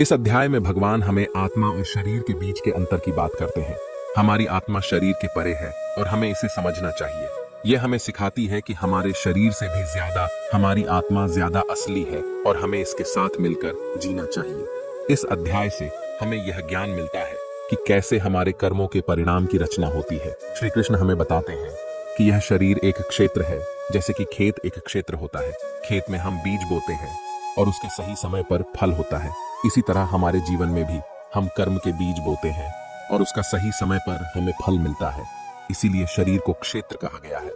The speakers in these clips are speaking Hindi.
इस अध्याय में भगवान हमें आत्मा और शरीर के बीच के अंतर की बात करते हैं। हमारी आत्मा शरीर के परे है और हमें इसे समझना चाहिए। यह हमें सिखाती है कि हमारे शरीर से भी ज्यादा हमारी आत्मा ज्यादा असली है और हमें इसके साथ मिलकर जीना चाहिए। इस अध्याय से हमें यह ज्ञान मिलता है कि कैसे हमारे कर्मों के परिणाम की रचना होती है। श्री कृष्ण हमें बताते हैं कि यह शरीर एक क्षेत्र है, जैसे कि खेत एक क्षेत्र होता है। खेत में हम बीज बोते हैं और उसके सही समय पर फल होता है। इसी तरह हमारे जीवन में भी हम कर्म के बीज बोते हैं और उसका सही समय पर हमें फल मिलता है। इसीलिए शरीर को क्षेत्र कहा गया है।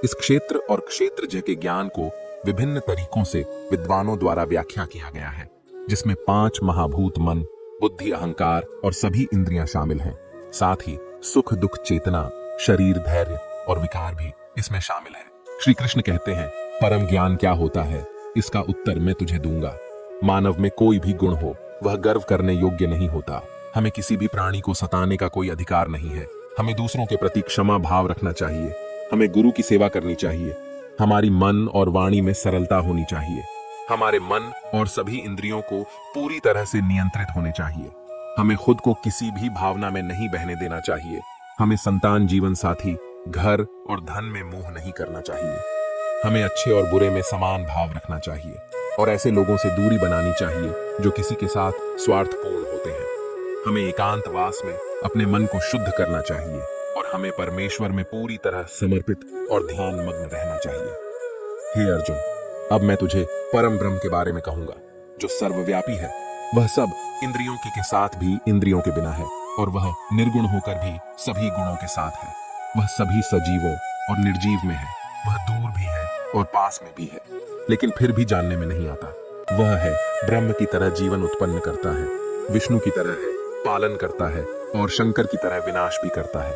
इस क्षेत्र और क्षेत्रज्ञ के ज्ञान को विभिन्न तरीकों से विद्वानों द्वारा व्याख्या किया गया है, जिसमें 5 महाभूत मन, बुद्धि, अहंकार और सभी इंद्रियां शामिल हैं। साथ ही सुख, दुख, चेतना, शरीर, धैर्य और विकार भी इसमें शामिल है। श्री कृष्ण कहते हैं, परम ज्ञान क्या होता है, इसका उत्तर मैं तुझे दूंगा। मानव में कोई भी गुण हो, वह गर्व करने योग्य नहीं होता। हमें किसी भी प्राणी को सताने का कोई अधिकार नहीं है। हमें दूसरों के प्रति क्षमा भाव रखना चाहिए। हमें गुरु की सेवा करनी चाहिए। हमारी मन और वाणी में सरलता होनी चाहिए। हमारे मन और सभी इंद्रियों को पूरी तरह से नियंत्रित होने चाहिए। हमें खुद को किसी भी भावना में नहीं बहने देना चाहिए। हमें संतान, जीवन साथी, घर और धन में मोह नहीं करना चाहिए। हमें अच्छे और बुरे में समान भाव रखना चाहिए और ऐसे लोगों से दूरी बनानी चाहिए जो किसी के साथ स्वार्थपूर्ण होते हैं। हमें एकांतवास में अपने मन को शुद्ध करना चाहिए और हमें परमेश्वर में पूरी तरह समर्पित और ध्यान मग्न रहना चाहिए। हे अर्जुन, अब मैं तुझे परम ब्रह्म के बारे में कहूंगा, जो सर्वव्यापी है। वह सब इंद्रियों के साथ भी इंद्रियों के बिना है और वह निर्गुण होकर भी सभी गुणों के साथ है। वह सभी सजीवों और निर्जीव में है। वह दूर भी है और पास में भी है, लेकिन फिर भी जानने में नहीं आता। वह है ब्रह्म की तरह जीवन उत्पन्न करता है, विष्णु की तरह है, पालन करता है और शंकर की तरह विनाश भी करता है।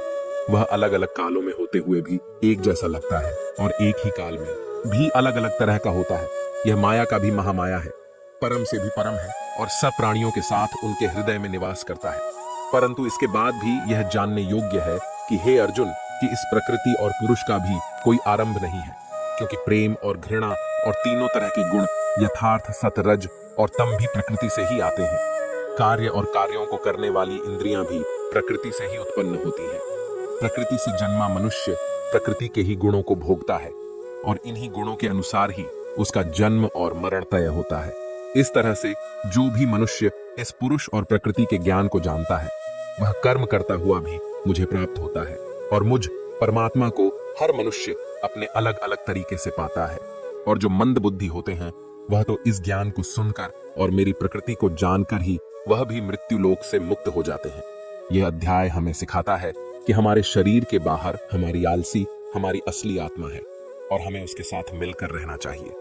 वह अलग अलग कालों में होते हुए भी एक जैसा लगता है और एक ही काल में भी अलग अलग तरह का होता है। यह माया का भी महामाया है, परम से भी परम है और सब प्राणियों के साथ उनके हृदय में निवास करता है। परंतु इसके बाद भी यह जानने योग्य है कि हे अर्जुन, कि इस प्रकृति और पुरुष का भी कोई आरंभ नहीं है, क्योंकि प्रेम और घृणा और तीनों तरह के गुण यथार्थ, सत, रज और तम भी प्रकृति से ही आते हैं। कार्य और कार्यों को करने वाली इंद्रियां भी प्रकृति से ही उत्पन्न होती हैं। प्रकृति से जन्मा मनुष्य प्रकृति के ही गुणों को भोगता है और इन्हीं गुणों के अनुसार ही उसका जन्म और मरण तय होता है। इस तरह से जो भी मनुष्य इस पुरुष और प्रकृति के ज्ञान को जानता है, वह कर्म करता हुआ भी मुझे प्राप्त होता है और मुझ परमात्मा को हर मनुष्य अपने अलग अलग तरीके से पाता है। और जो मंद बुद्धि होते हैं, वह तो इस ज्ञान को सुनकर और मेरी प्रकृति को जानकर ही वह भी मृत्यु लोक से मुक्त हो जाते हैं। यह अध्याय हमें सिखाता है कि हमारे शरीर के बाहर हमारी आलसी हमारी असली आत्मा है और हमें उसके साथ मिलकर रहना चाहिए।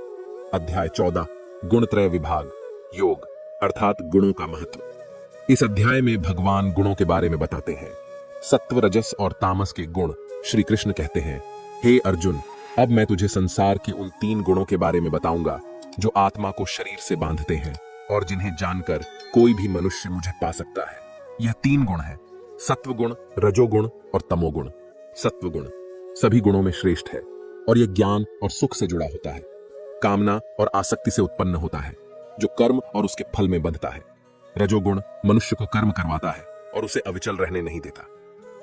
अध्याय 14, गुणत्रय विभाग, योग अर्थात गुणों का महत्व। इस अध्याय में भगवान गुणों के बारे में बताते हैं। सत्व, रजस और तामस के गुण। श्री कृष्ण कहते हैं, हे अर्जुन, अब मैं तुझे संसार के उन 3 गुणों के बारे में बताऊंगा जो आत्मा को शरीर से बांधते हैं और जिन्हें जानकर कोई भी मनुष्य मुझे पा सकता है। यह 3 गुण है, सत्वगुण, रजोगुण और तमोगुण। सत्वगुण सभी गुणों में श्रेष्ठ है और यह ज्ञान और सुख से जुड़ा होता है, कामना और आसक्ति से उत्पन्न होता है, जो कर्म और उसके फल में बंधता है। रजोगुण मनुष्य को कर्म करवाता है और उसे अविचल रहने नहीं देता।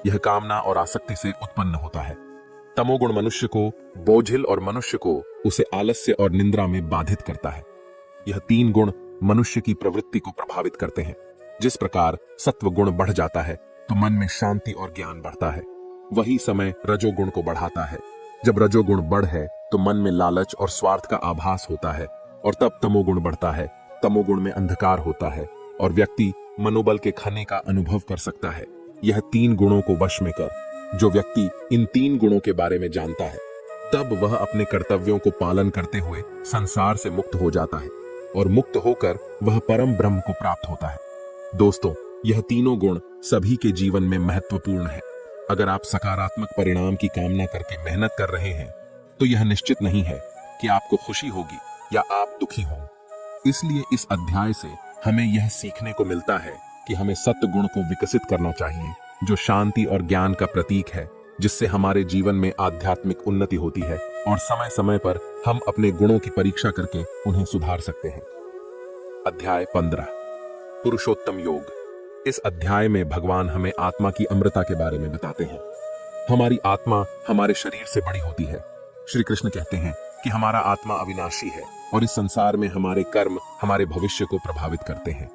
यह कामना और आसक्ति से उत्पन्न होता है। तमोगुण मनुष्य को बोझिल और मनुष्य को उसे आलस्य और निंद्रा में बाधित करता है। यह 3 गुण मनुष्य की प्रवृत्ति को प्रभावित करते हैं। जिस प्रकार सत्व गुण बढ़ जाता है तो मन में शांति और ज्ञान बढ़ता है, वही समय रजोगुण को बढ़ाता है। जब रजोगुण बढ़ है तो मन में लालच और स्वार्थ का आभास होता है और तब तमोगुण बढ़ता है। तमोगुण में अंधकार होता है और व्यक्ति मनोबल के खने का अनुभव कर सकता है। यह 3 गुणों को वश में कर जो व्यक्ति इन 3 गुणों के बारे में जानता है, तब वह अपने कर्तव्यों को पालन करते हुए संसार से मुक्त हो जाता है और मुक्त होकर वह परम ब्रह्म को प्राप्त होता है। दोस्तों, यह तीनों गुण सभी के जीवन में महत्वपूर्ण है। अगर आप सकारात्मक परिणाम की कामना करके मेहनत कर रहे हैं तो यह निश्चित नहीं है कि आपको खुशी होगी या आप दुखी हों। इसलिए इस अध्याय से हमें यह सीखने को मिलता है कि हमें सत्व गुण को विकसित करना चाहिए, जो शांति और ज्ञान का प्रतीक है, जिससे हमारे जीवन में आध्यात्मिक उन्नति होती है और समय समय पर हम अपने गुणों की परीक्षा करके उन्हें सुधार सकते हैं। अध्याय 15, पुरुषोत्तम योग। इस अध्याय में भगवान हमें आत्मा की अमृता के बारे में बताते हैं। हमारी आत्मा हमारे शरीर से बड़ी होती है। श्री कृष्ण कहते हैं कि हमारा आत्मा अविनाशी है और इस संसार में हमारे कर्म हमारे भविष्य को प्रभावित करते हैं।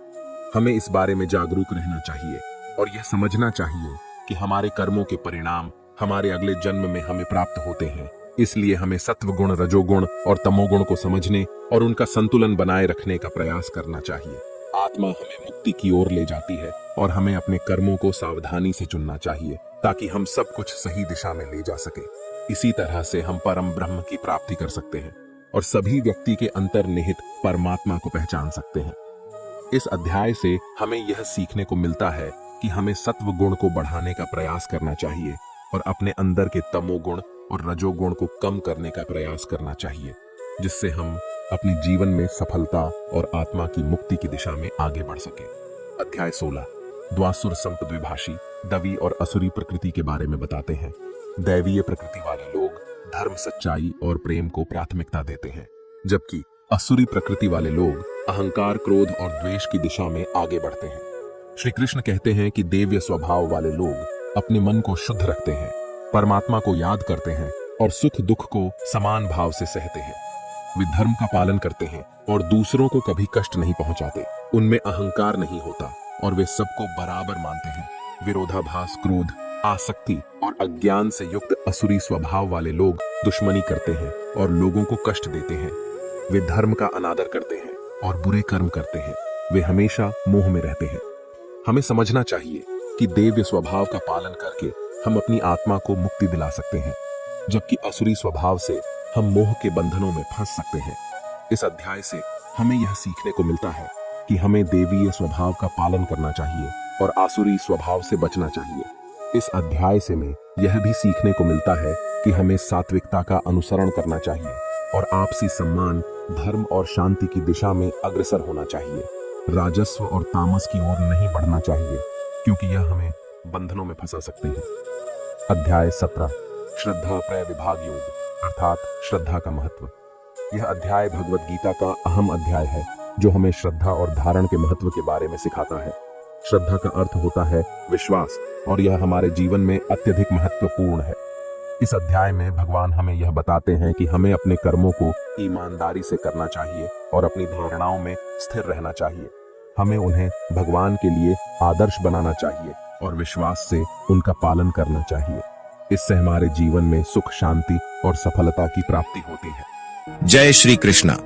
हमें इस बारे में जागरूक रहना चाहिए और यह समझना चाहिए कि हमारे कर्मों के परिणाम हमारे अगले जन्म में हमें प्राप्त होते हैं। इसलिए हमें सत्वगुण, रजोगुण और तमोगुण को समझने और उनका संतुलन बनाए रखने का प्रयास करना चाहिए। आत्मा हमें मुक्ति की ओर ले जाती है और हमें अपने कर्मों को सावधानी से चुनना चाहिए ताकि हम सब कुछ सही दिशा में ले जा सके। इसी तरह से हम परम ब्रह्म की प्राप्ति कर सकते हैं और सभी व्यक्ति के अंतर्निहित परमात्मा को पहचान सकते हैं। इस अध्याय से हमें यह सीखने को मिलता है कि हमें सत्व गुण को बढ़ाने का प्रयास करना चाहिए और अपने अंदर के तमोगुण और रजोगुण को कम करने का प्रयास करना चाहिए, जिससे हम अपने जीवन में सफलता और आत्मा की मुक्ति की दिशा में आगे बढ़ सके। अध्याय 16 द्वासुर संपद्विभाषी दवी और असुरी प्रकृति के बारे में बताते हैं। दैवीय प्रकृति वाले लोग धर्म, सच्चाई और प्रेम को प्राथमिकता देते हैं, जबकि असुरी प्रकृति वाले लोग अहंकार, क्रोध और द्वेष की दिशा में आगे बढ़ते हैं। श्री कृष्ण कहते हैं कि दैवीय स्वभाव वाले लोग अपने मन को शुद्ध रखते हैं, परमात्मा को याद करते हैं और सुख दुख को समान भाव से सहते हैं। वे धर्म का पालन करते हैं और दूसरों को कभी कष्ट नहीं पहुंचाते। उनमें अहंकार नहीं होता और वे सबको बराबर मानते हैं। विरोधाभास, क्रोध, आसक्ति और अज्ञान से युक्त असुरी स्वभाव वाले लोग दुश्मनी करते हैं और लोगों को कष्ट देते हैं। वे धर्म का अनादर करते हैं और बुरे कर्म करते हैं। वे हमेशा मोह में रहते हैं। हमें समझना चाहिए कि दैवीय स्वभाव का पालन करके हम अपनी आत्मा को मुक्ति दिला सकते हैं, जबकि असुरी स्वभाव से हम मोह के बंधनों में फंस सकते हैं। इस अध्याय से हमें यह सीखने को मिलता है कि हमें दैवीय स्वभाव का पालन करना चाहिए और आसुरी स्वभाव से बचना चाहिए। इस अध्याय से हमें यह भी सीखने को मिलता है कि हमें सात्विकता का अनुसरण करना चाहिए और आपसी सम्मान, धर्म और शांति की दिशा में अग्रसर होना चाहिए। राजस्व और तामस की ओर नहीं बढ़ना चाहिए, क्योंकि यह हमें बंधनों में फंसा सकते हैं। अध्याय 17 श्रद्धा त्रय विभाग योग अर्थात श्रद्धा का महत्व। यह अध्याय भगवद गीता का अहम अध्याय है जो हमें श्रद्धा और धारण के महत्व के बारे में सिखाता है। श्रद्धा का अर्थ होता है विश्वास और यह हमारे जीवन में अत्यधिक महत्वपूर्ण है। इस अध्याय में भगवान हमें यह बताते हैं कि हमें अपने कर्मों को ईमानदारी से करना चाहिए और अपनी धारणाओं में स्थिर रहना चाहिए। हमें उन्हें भगवान के लिए आदर्श बनाना चाहिए और विश्वास से उनका पालन करना चाहिए। इससे हमारे जीवन में सुख, शांति और सफलता की प्राप्ति होती है। जय श्री कृष्णा।